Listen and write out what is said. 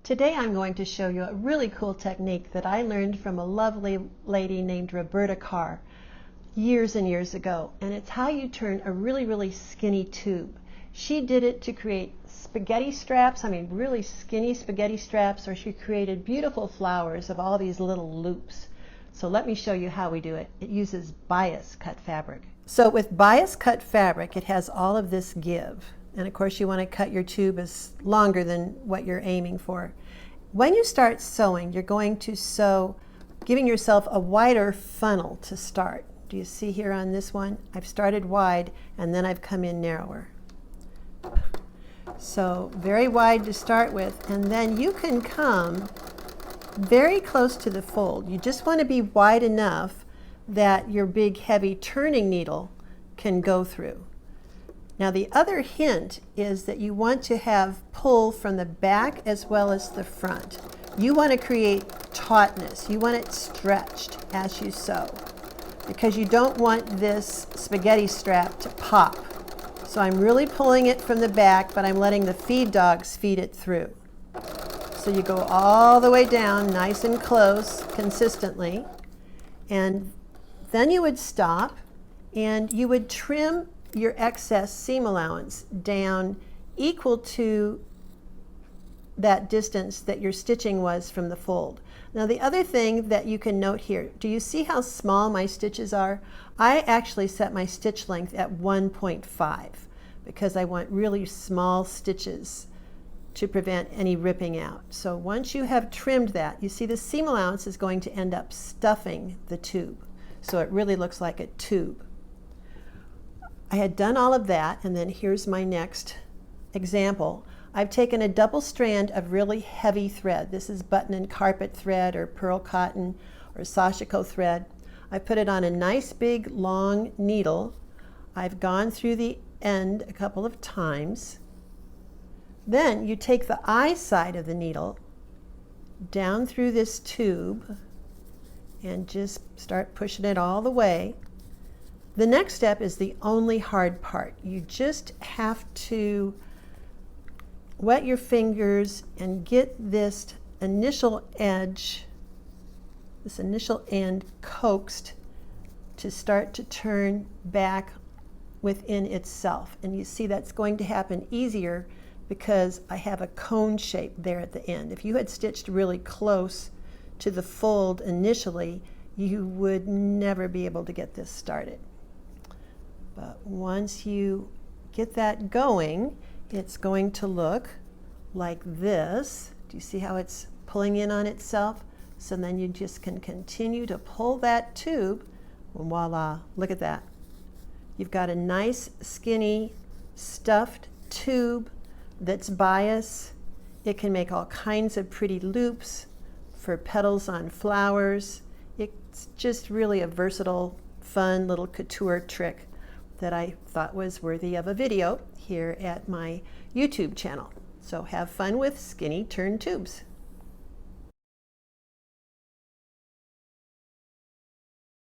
Today I'm going to show you a really cool technique that I learned from a lovely lady named Roberta Carr years and years ago, and it's how you turn a really skinny tube. She did it to create spaghetti straps, really skinny spaghetti straps, or she created beautiful flowers of all these little loops. So let me show you how we do it. It uses bias cut fabric. So with bias cut fabric, it has all of this give. And of course you want to cut your tube as longer than what you're aiming for. When you start sewing, you're going to sew giving yourself a wider funnel to start. Do you see here on this one? I've started wide and then I've come in narrower. So very wide to start with, and then you can come very close to the fold. You just want to be wide enough that your big heavy turning needle can go through. Now the other hint is that you want to have pull from the back as well as the front. You want to create tautness. You want it stretched as you sew, because you don't want this spaghetti strap to pop. So I'm really pulling it from the back, but I'm letting the feed dogs feed it through. So you go all the way down nice and close consistently, and then you would stop and you would trim your excess seam allowance down equal to that distance that your stitching was from the fold. Now the other thing that you can note here, do you see how small my stitches are? I actually set my stitch length at 1.5 because I want really small stitches to prevent any ripping out. So once you have trimmed that, you see the seam allowance is going to end up stuffing the tube. So it really looks like a tube. I had done all of that, and then here's my next example. I've taken a double strand of really heavy thread. This is button and carpet thread or pearl cotton or sashiko thread. I put it on a nice big long needle. I've gone through the end a couple of times. Then you take the eye side of the needle down through this tube and just start pushing it all the way. The next step is the only hard part. You just have to wet your fingers and get this initial edge, this initial end coaxed to start to turn back within itself. And you see that's going to happen easier because I have a cone shape there at the end. If you had stitched really close to the fold initially, you would never be able to get this started. But once you get that going, it's going to look like this. Do you see how it's pulling in on itself? So then you just can continue to pull that tube, and voila, look at that. You've got a nice skinny stuffed tube that's bias. It can make all kinds of pretty loops for petals on flowers. It's just really a versatile, fun little couture trick that I thought was worthy of a video here at my YouTube channel. So have fun with skinny turn tubes.